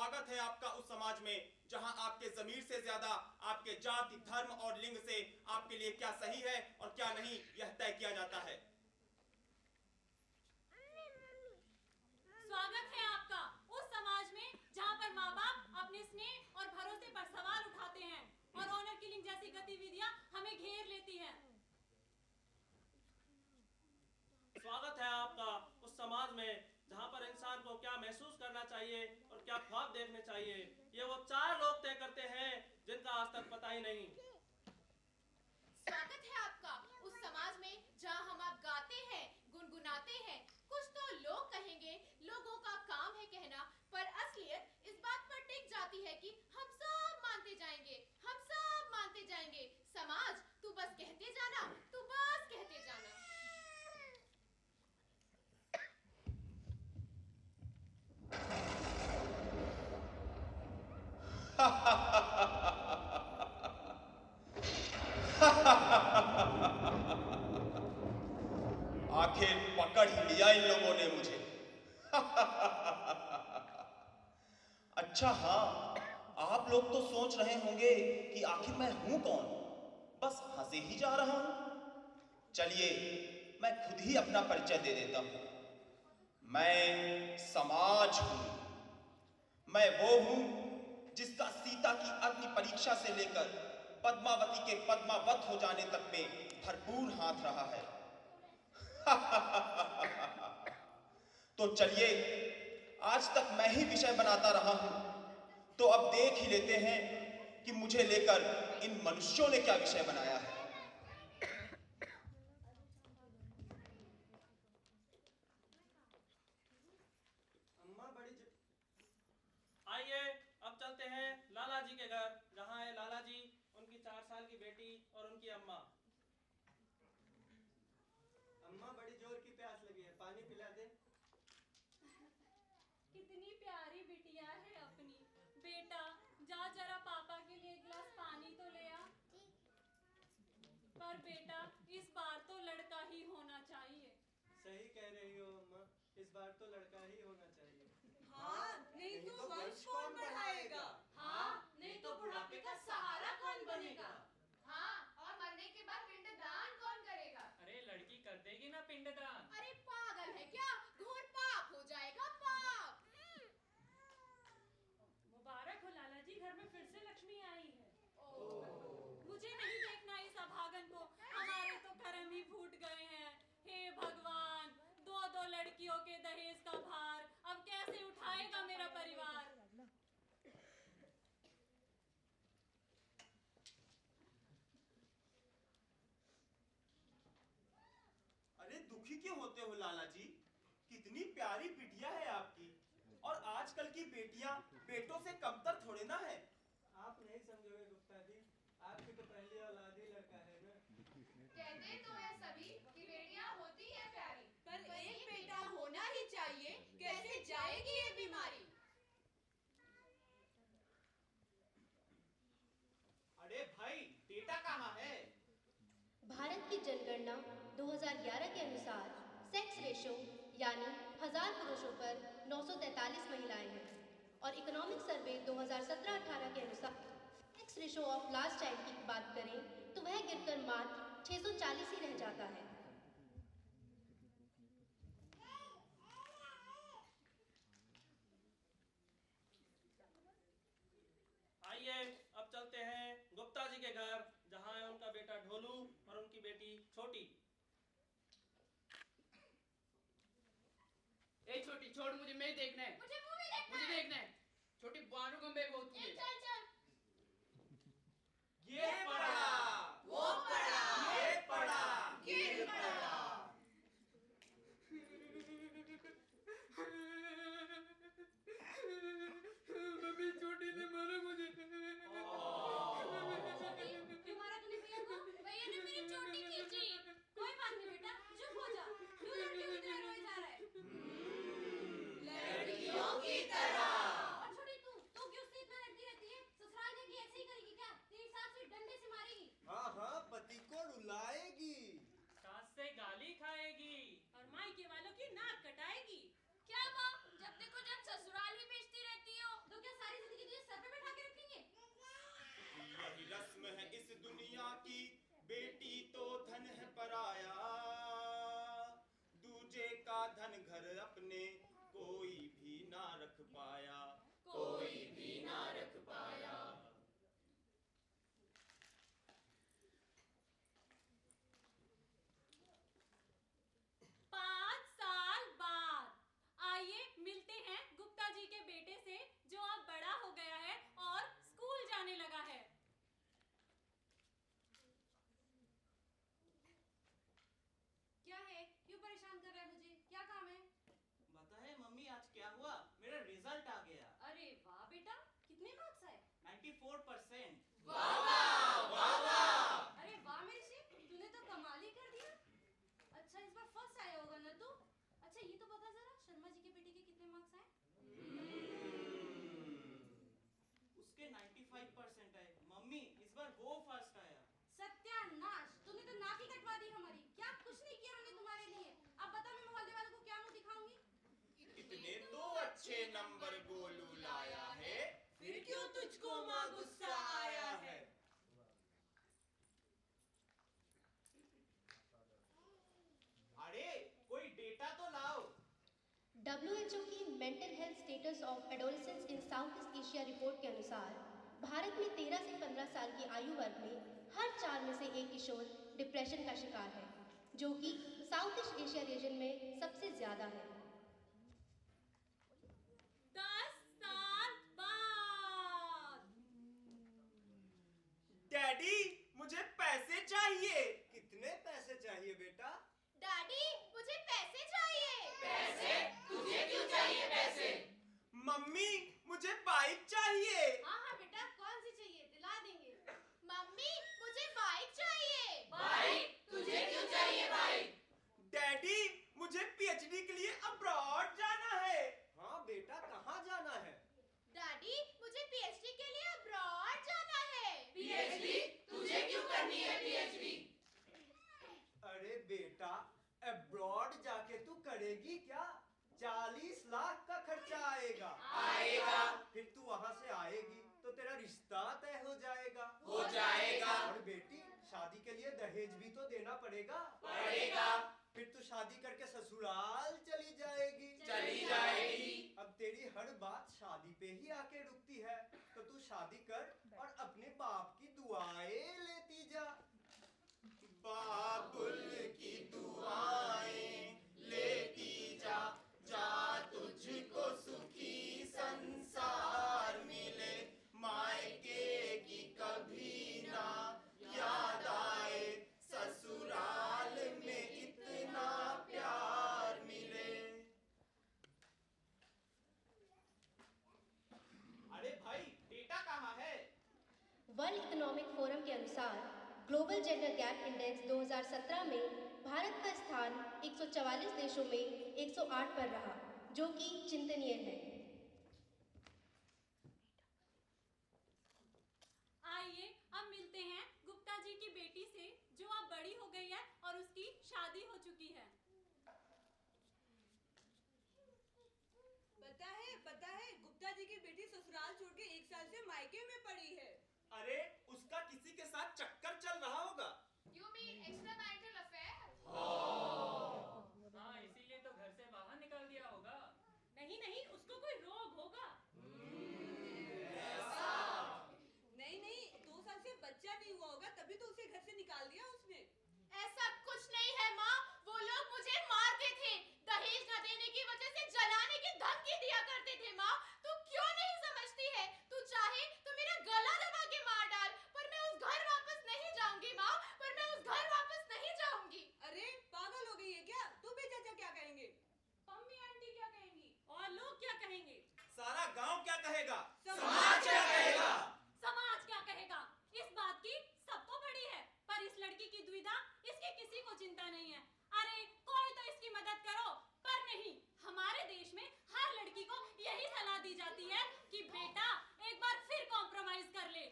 स्वागत है आपका उस समाज में जहां आपके जमीर से ज्यादा आपके जाति, धर्म और लिंग से आपके लिए क्या सही है और क्या नहीं यह तय किया जाता है। स्वागत है आपका उस समाज में जहां पर माँ बाप अपने स्नेह और भरोसे पर सवाल उठाते हैं और ऑनर किलिंग जैसी गतिविधियां हमें घेर लेती हैं। स्वागत है आपका उस समाज में जहां पर इंसान को क्या महसूस करना चाहिए और क्या ख्वाब देखने चाहिए, ये वो चार लोग तय करते हैं जिनका आज तक पता ही नहीं। स्वागत है आपका उस समाज में जहां हम आप गाते हैं, गुनगुनाते हैं। कुछ तो लोग कहेंगे लोगों का काम है कहना, पर असलियत इस बात पर टिक जाती है कि हम सब मानते जाएंगे, हम सब मानते जाएंगे। समाज तू बस कहते जाना, तू बस कहते जाना। आखिर पकड़ ही लिया इन लोगों ने मुझे। अच्छा हाँ, आप लोग तो सोच रहे होंगे कि आखिर मैं हूं कौन, बस हंसे ही जा रहा हूं। चलिए मैं खुद ही अपना परिचय दे देता हूं। मैं समाज हूं। मैं वो हूं जिसका सीता की अग्नि परीक्षा से लेकर पद्मावती के पद्मावत हो जाने तक में भरपूर हाथ रहा है। तो चलिए आज तक मैं ही विषय बनाता रहा हूं, तो अब देख ही लेते हैं कि मुझे लेकर इन मनुष्यों ने क्या विषय बनाया है। आइए अब चलते हैं लाला जी के घर, जहाँ है लाला जी, उनकी 4 साल की बेटी और उनकी अम्मा। अम्मा बड़ी जोर की प्यास लगी है, पानी पिला दे। कितनी प्यारी बिटिया है अपनी। बेटा जा जरा पापा के लिए एक गिलास पानी तो ले आ। पर बेटा इस बार तो लड़का ही होना चाहिए। सही कह रही हो अम्मा, इस बार तो लड़का ही होना चाहिए। हाँ, नहीं तो वंश कौन बढ़ाएगा? हाँ, नहीं तो बुढ़ापे का सहारा कौन बनेगा? हाँ, और मरने के बाद पिंडदान कौन करेगा? अरे लड़की कर देगी ना पिंडदान। अरे पागल है क्या? घोर पाप हो जाएगा, पाप। मुबारक हो लाला जी, घर में फिर से लक्ष्मी आई है। मुझे नहीं देखना इस अभागन को, हमारे तो कर्म ही फूट गए हैं। हे भगवान, 2 लड़कियों के दहेज का भार अब कैसे उठाएगा मेरा परिवार। अरे दुखी क्यों होते हो लाला जी? कितनी प्यारी बिटिया है आपकी, और आजकल की बेटियां बेटों से कमतर थोड़े ना है। आप नहीं समझोगे गुप्ता जी, आपकी तो पहली औलाद ही लड़का है ना। कहते तो है सभी कि बेटियां होती है प्यारी, पर एक बेटा होना ही चाहिए, कैसे जाएगी ये बीमारी? अरे भाई, बेटा कहाँ है? भारत की जनगणना 2011 के अनुसार सेक्स रेशो यानी 1000 पुरुषों पर 943 महिलाएं हैं, और इकोनॉमिक सर्वे 2017-18 के अनुसार sex ratio of last child की बात करें तो वह गिरकर मात्र 640 ही रह जाता है। आइए अब चलते हैं गुप्ता जी के घर, जहाँ है उनका बेटा ढोलू और उनकी बेटी छोटी। ए छोटी छोड़, मुझे मैं देखना है। मुझे मूवी देखना मुझे है। देखना है। छोटी बानू गंबे बहुत की है। चल चल। ये पड़ा, वो पड़ा, ये पड़ा, गिर पड़ा। मम्मी छोटी ने मारा मुझे। क्यों मारा तूने भैया को? भैया ने मेरी चोटी खींची। कोई बात नहीं बेटा, चुप हो जा। क्यों लड़कियों की तरह रोए जा रहा है? लड़कियों की तरह। और छोटी तू क्यों उससे इतना लड़ती रहती है? ससुराल जाके ऐसे ही करेगी क्या? तेरी सास से डंडे से मारेगी। दुनिया की बेटी तो धन है पराया, दूजे का धन घर अपने कोई भी ना रख पाया, कोई भी ना रख पाया। 5 साल बाद आइए मिलते हैं गुप्ता जी के बेटे से, जो अब बड़ा हो गया है और स्कूल जाने लगा है। क्या है? क्यों परेशान कर रहा है मुझे? क्या काम है? बताए मम्मी आज क्या हुआ? मेरा रिजल्ट आ गया। अरे वाह बेटा, कितने मार्क्स आए? 94%। अरे वाह मेरे शेख, तूने तो कमाल ही कर दिया। अच्छा इस बार फर्स्ट आया होगा ना तू? अच्छा ये तो बता जरा, शर्मा जी के बेटे के कितने मार्क्स आए? उसके 95% आए। मम्मी इस बार वो फर्स्ट आया। सत्यानाश, तूने तो नाक ही कटवा दी हमारी। क्या कुछ नहीं किया हमने तुम्हारे लिए। अब बता मैं मोहल्ले वालों को क्या मुंह दिखाऊंगी? इतने तो अच्छे नंबर गोलू लाया है, फिर क्यों तुझको माँ गुस्सा आया है? अरे कोई डेटा तो लाओ। WHO की mental health status of adolescence in south east Asia report के अनुसार भारत में 13 से 15 साल की आयु वर्ग में हर 4 में से एक किशोर डिप्रेशन का शिकार है, जो कि साउथ ईस्ट एशिया रीजन में सबसे ज्यादा है। 10 साल बाद डैडी मुझे पैसे चाहिए। कितने पैसे चाहिए बेटा? डैडी मुझे पैसे चाहिए। पैसे? तुझे क्यों चाहिए पैसे? मम्मी मुझे बाइक चाहिए। हाँ हाँ बेटा, कौन सी चाहिए? दिला देंगे। मम्मी मुझे बाइक चाहिए। बाइक? तुझे क्यों चाहिए बाइक? डैडी मुझे PhD के लिए अब्रॉड जाना है। हाँ बेटा, कहाँ जाना है? डैडी मुझे PhD के लिए अब्रॉड जाना है। PhD? तुझे क्यों करनी है PhD? अरे बेटा, अब्रॉड जाके तू करेगी क्या? 40 लाख का खर्चा आएगा। फिर तू वहाँ से आएगी तो तेरा रिश्ता तय हो जाएगा। और बेटी शादी के लिए दहेज भी तो देना पड़ेगा। फिर तू शादी करके ससुराल चली जाएगी। अब तेरी हर बात शादी पे ही आके रुकती है, तो तू शादी कर और अपने बाप की दुआएं लेती जा। बाबुल की दुआएं लेती जा, जा तुझको सुखी संसार मिले, मायके की कभी ना याद आए, ससुराल में इतना प्यार मिले। अरे भाई डेटा कहाँ है? वर्ल्ड इकोनॉमिक फोरम के अनुसार ग्लोबल जेंडर गैप इंडेक्स 2017 में भारत का स्थान 144 देशों में 108 पर रहा, जो कि चिंतनीय है। आइए अब मिलते हैं गुप्ता जी की बेटी से, जो अब बड़ी हो गई है और उसकी शादी हो चुकी है। पता है गुप्ता जी की बेटी ससुराल छोड़ के 1 साल से मायके में पड़ी है। अरे उसका किसी के साथ चक्कर चल रहा होगा। You mean extramarital affair? हाँ, इसीलिए तो घर से बाहर निकाल दिया होगा। नहीं, उसको कोई रोग होगा। नहीं 2 साल से बच्चा नहीं हुआ होगा, तभी तो उसे घर से निकाल दिया उसने। ऐसा कुछ नहीं है माँ, वो लोग मुझे मारते थे, दहेज न देने की वजह से जलाने की धमकी दिया करते थे। माँ तू क्यों नहीं समझती है? तू चाहे तो मेरा गला दबा के मार डाल, पर मैं उस घर वापस नहीं जाऊंगी। माँ पर मैं उस घर वापस नहीं जाऊंगी। अरे पागल हो गई है क्या? तू भी चाचा क्या कहेंगे? मम्मी आंटी क्या कहेंगी और लोग क्या कहेंगे? सारा गांव क्या कहेगा? समाज क्या कहेगा? समाज क्या कहेगा? इस बात की सबको बड़ी है, पर इस लड़की की दुविधा इसकी किसी को चिंता नहीं है। अरे कोई तो इसकी मदद करो, पर नहीं। हमारे देश में हर लड़की को यही सलाह दी जाती है कि बेटा एक बार फिर कॉम्प्रोमाइज कर ले।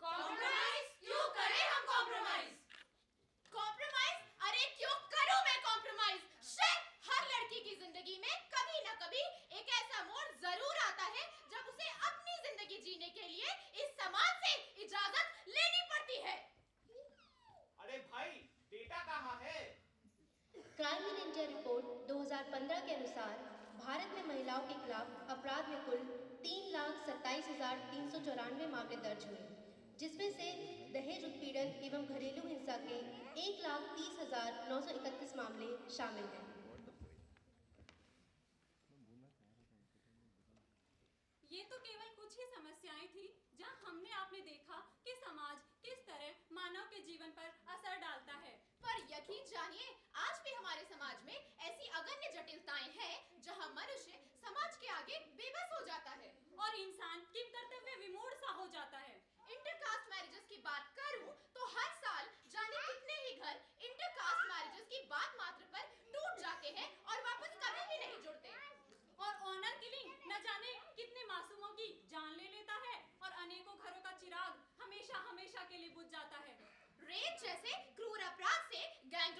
कॉम्प्रोमाइज? क्यों करें हम कॉम्प्रोमाइज? कॉम्प्रोमाइज? अरे क्यों करूं मैं कॉम्प्रोमाइज? हर लड़की की जिंदगी में कभी न कभी एक ऐसा मोड़ जरूर आता है जब उसे अपनी जिंदगी क्राइम इन इंडिया रिपोर्ट 2015 के अनुसार भारत में महिलाओं के खिलाफ अपराध में कुल 3,27,394 मामले दर्ज हुए, जिसमें से दहेज उत्पीड़न एवं घरेलू हिंसा के 1,30,931 मामले शामिल हैं। ये तो केवल कुछ ही समस्याएं थी जहां हमने आपने देखा कि समाज किस तरह मानव के जीवन पर असर डालता है। पर यकीन जानिए, आज भी हमारे समाज में ऐसी अगण्य जटिलताएं हैं जहां मनुष्य समाज के आगे बेबस हो जाता है और इंसान किम कर्तव्य विमूढ़ सा हो जाता है। इंटरकास्ट मैरिजेस की बात करूं तो हर साल जाने कितने ही घर इंटरकास्ट मैरिजेस की बात मात्र पर टूट जाते हैं और वापस कभी भी नहीं जुड़ते। और ऑनर किलिंग न जाने कितने मासूमों की जान ले लेता है और अनेकों घरों का चिराग हमेशा हमेशा के लिए बुझ जाता है। रेप जैसे क्रूर अपराध से गैंग